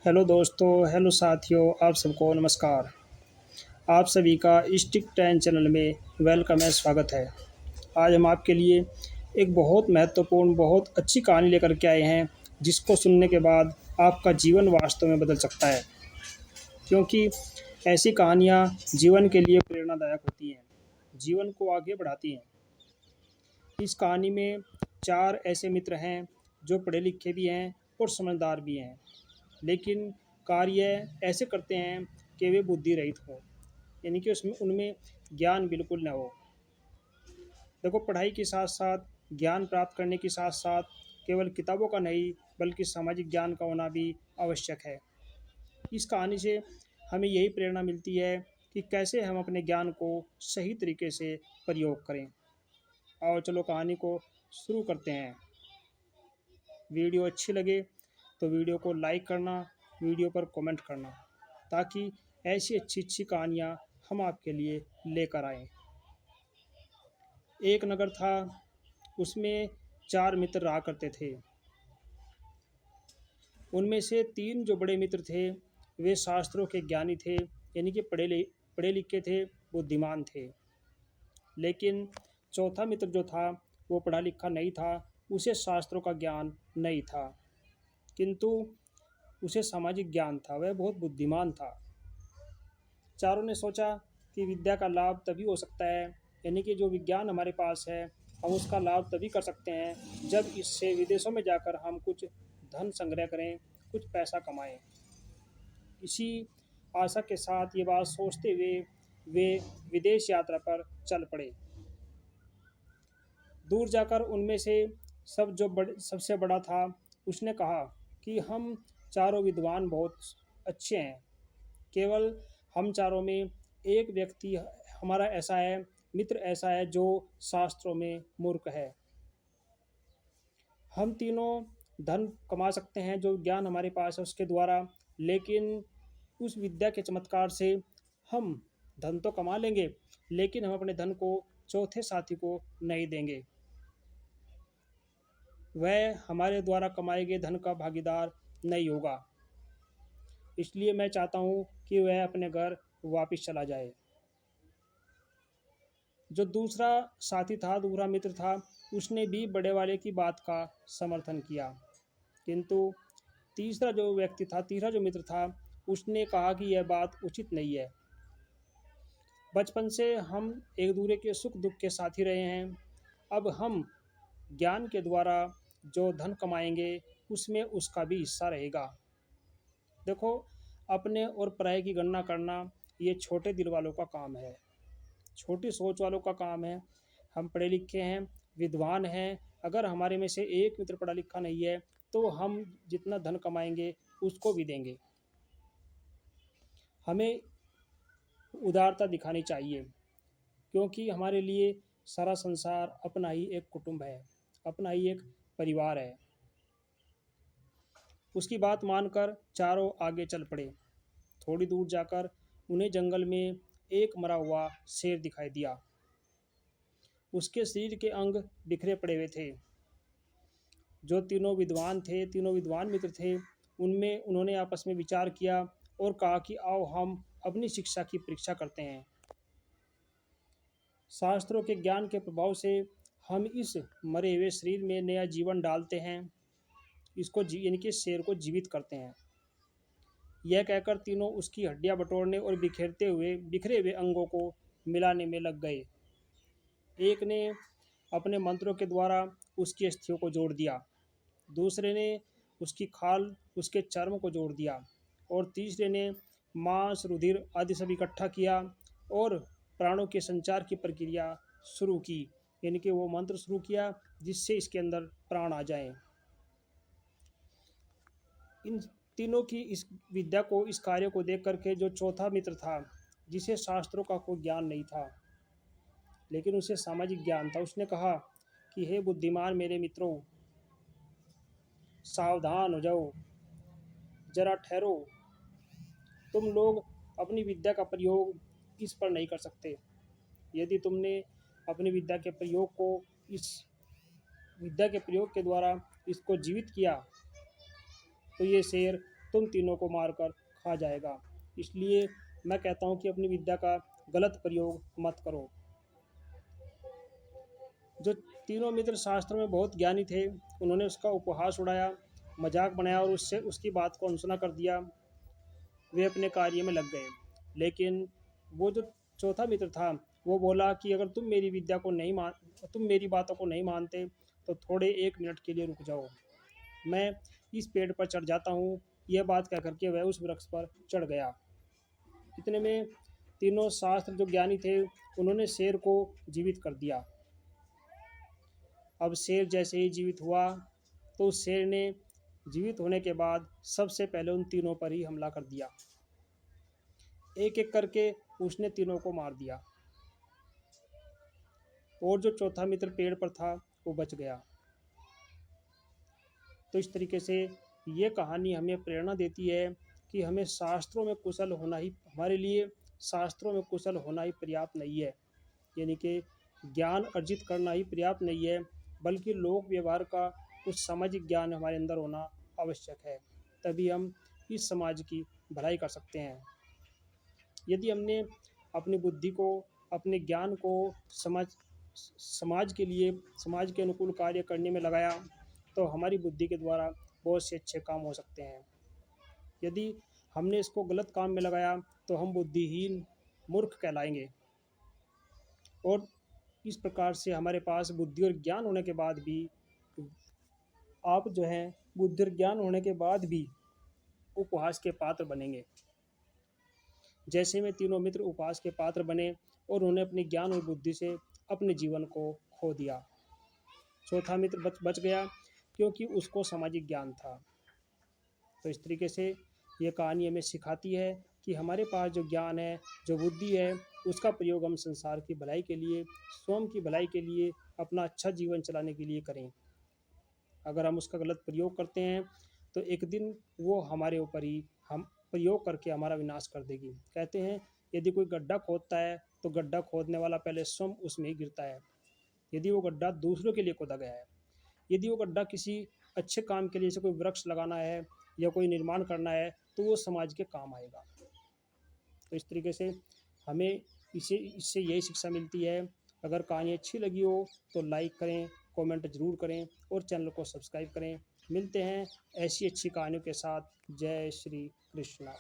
Hello दोस्तों, hello साथियों, आप सबको नमस्कार। आप सभी का स्टिक टैन चैनल में वेलकम है, स्वागत है। आज हम आपके लिए एक बहुत महत्वपूर्ण, बहुत अच्छी कहानी लेकर के आए हैं, जिसको सुनने के बाद आपका जीवन वास्तव में बदल सकता है। क्योंकि ऐसी कहानियाँ जीवन के लिए प्रेरणादायक होती हैं, जीवन को आगे बढ़ाती हैं। इस कहानी में 4 ऐसे मित्र हैं जो पढ़े लिखे भी हैं और समझदार भी हैं, लेकिन कार्य ऐसे करते हैं कि वे बुद्धि रहित हों, यानी कि उसमें उनमें ज्ञान बिल्कुल ना हो। देखो, पढ़ाई के साथ साथ, ज्ञान प्राप्त करने के साथ साथ केवल किताबों का नहीं बल्कि सामाजिक ज्ञान का होना भी आवश्यक है। इस कहानी से हमें यही प्रेरणा मिलती है कि कैसे हम अपने ज्ञान को सही तरीके से प्रयोग करें। और चलो कहानी को शुरू करते हैं। वीडियो अच्छी लगे तो वीडियो को लाइक करना, वीडियो पर कमेंट करना, ताकि ऐसी अच्छी अच्छी कहानियाँ हम आपके लिए लेकर आएँ। एक नगर था, उसमें 4 मित्र रहा करते थे। उनमें से 3 जो बड़े मित्र थे, वे शास्त्रों के ज्ञानी थे, यानी कि पढ़े लिखे थे, बुद्धिमान थे। लेकिन चौथा मित्र जो था, वो पढ़ा लिखा नहीं था, उसे शास्त्रों का ज्ञान नहीं था, किंतु उसे सामाजिक ज्ञान था, वह बहुत बुद्धिमान था। चारों ने सोचा कि विद्या का लाभ तभी हो सकता है, यानी कि जो विज्ञान हमारे पास है, हम उसका लाभ तभी कर सकते हैं जब इससे विदेशों में जाकर हम कुछ धन संग्रह करें, कुछ पैसा कमाएं। इसी आशा के साथ ये बात सोचते हुए वे विदेश यात्रा पर चल पड़े। दूर जाकर उनमें से सबसे बड़ा था, उसने कहा कि हम चारों विद्वान बहुत अच्छे हैं, केवल हम चारों में एक व्यक्ति हमारा ऐसा है, मित्र ऐसा है जो शास्त्रों में मूर्ख है। हम तीनों धन कमा सकते हैं जो ज्ञान हमारे पास है उसके द्वारा, लेकिन उस विद्या के चमत्कार से हम धन तो कमा लेंगे, लेकिन हम अपने धन को चौथे साथी को नहीं देंगे। वह हमारे द्वारा कमाए गए धन का भागीदार नहीं होगा। इसलिए मैं चाहता हूँ कि वह अपने घर वापस चला जाए। जो दूसरा साथी था, दूसरा मित्र था, उसने भी बड़े वाले की बात का समर्थन किया, किंतु तीसरा जो मित्र था, उसने कहा कि यह बात उचित नहीं है। बचपन से हम एक दूसरे के सुख दुख के साथी रहे हैं, अब हम ज्ञान के द्वारा जो धन कमाएंगे उसमें उसका भी हिस्सा रहेगा। देखो, अपने और पराये की गणना करना ये छोटे दिल वालों का काम है, छोटी सोच वालों का काम है। हम पढ़े लिखे हैं, विद्वान हैं, अगर हमारे में से एक मित्र पढ़ा लिखा नहीं है तो हम जितना धन कमाएंगे उसको भी देंगे। हमें उदारता दिखानी चाहिए, क्योंकि हमारे लिए सारा संसार अपना ही एक कुटुंब है, अपना ही एक परिवार है। उसकी बात मानकर चारों आगे चल पड़े। थोड़ी दूर जाकर उन्हें जंगल में एक मरा हुआ शेर दिखाई दिया। उसके शरीर के अंग बिखरे पड़े हुए थे। जो तीनों विद्वान मित्र थे, उनमें उन्होंने आपस में विचार किया और कहा कि आओ हम अपनी शिक्षा की परीक्षा करते हैं। शास्त्रों के ज्ञान के प्रभाव से हम इस मरे हुए शरीर में नया जीवन डालते हैं, यानी कि शेर को जीवित करते हैं। यह कहकर तीनों उसकी हड्डियां बटोरने और बिखरे हुए अंगों को मिलाने में लग गए। एक ने अपने मंत्रों के द्वारा उसकी अस्थियों को जोड़ दिया, दूसरे ने उसकी खाल उसके चर्म को जोड़ दिया, और तीसरे ने मांस रुधिर आदि सब इकट्ठा किया और प्राणों के संचार की प्रक्रिया शुरू की, यानी कि वो मंत्र शुरू किया जिससे इसके अंदर प्राण आ जाएं। इन तीनों की इस विद्या को, इस कार्य को देख करके जो चौथा मित्र था, जिसे शास्त्रों का कोई ज्ञान नहीं था लेकिन उसे सामाजिक ज्ञान था, उसने कहा कि हे बुद्धिमान मेरे मित्रों, सावधान हो जाओ, जरा ठहरो। तुम लोग अपनी विद्या का प्रयोग इस पर नहीं कर सकते। यदि तुमने अपनी इस विद्या के प्रयोग के द्वारा इसको जीवित किया तो ये शेर तुम तीनों को मारकर खा जाएगा। इसलिए मैं कहता हूँ कि अपनी विद्या का गलत प्रयोग मत करो। जो तीनों मित्र शास्त्रों में बहुत ज्ञानी थे, उन्होंने उसका उपहास उड़ाया, मजाक बनाया और उससे उसकी बात को अनसुना कर दिया। वे अपने कार्य में लग गए। लेकिन वो जो चौथा मित्र था, वो बोला कि अगर तुम मेरी बातों को नहीं मानते तो थोड़े 1 मिनट के लिए रुक जाओ, मैं इस पेड़ पर चढ़ जाता हूँ। यह बात कह करके वह उस वृक्ष पर चढ़ गया। इतने में तीनों शास्त्र जो ज्ञानी थे, उन्होंने शेर को जीवित कर दिया। अब शेर जैसे ही जीवित हुआ तो उस शेर ने जीवित होने के बाद सबसे पहले उन तीनों पर ही हमला कर दिया। एक एक करके उसने तीनों को मार दिया और जो चौथा मित्र पेड़ पर था वो बच गया। तो इस तरीके से ये कहानी हमें प्रेरणा देती है कि हमें शास्त्रों में कुशल होना ही हमारे लिए शास्त्रों में कुशल होना ही पर्याप्त नहीं है। यानी कि ज्ञान अर्जित करना ही पर्याप्त नहीं है, बल्कि लोक व्यवहार का कुछ सामाजिक ज्ञान हमारे अंदर होना आवश्यक है। तभी हम इस समाज की भलाई कर सकते हैं। यदि हमने अपनी बुद्धि को, अपने ज्ञान को समाज समाज के लिए, समाज के अनुकूल कार्य करने में लगाया तो हमारी बुद्धि के द्वारा बहुत से अच्छे काम हो सकते हैं। यदि हमने इसको गलत काम में लगाया तो हम बुद्धिहीन, मूर्ख कहलाएंगे। और इस प्रकार से हमारे पास बुद्धि और ज्ञान होने के बाद भी आप जो हैं बुद्धि और ज्ञान होने के बाद भी उपहास के पात्र बनेंगे। जैसे में तीनों मित्र उपहास के पात्र बने और उन्होंने अपने ज्ञान और बुद्धि से अपने जीवन को खो दिया। चौथा मित्र बच गया क्योंकि उसको सामाजिक ज्ञान था। तो इस तरीके से ये कहानी हमें सिखाती है कि हमारे पास जो ज्ञान है, जो बुद्धि है, उसका प्रयोग हम संसार की भलाई के लिए, स्वयं की भलाई के लिए, अपना अच्छा जीवन चलाने के लिए करें। अगर हम उसका गलत प्रयोग करते हैं तो एक दिन वो हमारे ऊपर ही हम प्रयोग करके हमारा विनाश कर देगी। कहते हैं यदि कोई गड्ढा खोदता है तो गड्ढा खोदने वाला पहले स्वयं उसमें ही गिरता है। यदि वो गड्ढा दूसरों के लिए खोदा गया है, यदि वो गड्ढा किसी अच्छे काम के लिए, जैसे कोई वृक्ष लगाना है या कोई निर्माण करना है, तो वो समाज के काम आएगा। तो इस तरीके से हमें इससे यही शिक्षा मिलती है। अगर कहानी अच्छी लगी हो तो लाइक करें, कमेंट ज़रूर करें और चैनल को सब्सक्राइब करें। मिलते हैं ऐसी अच्छी कहानियों के साथ। जय श्री कृष्णा।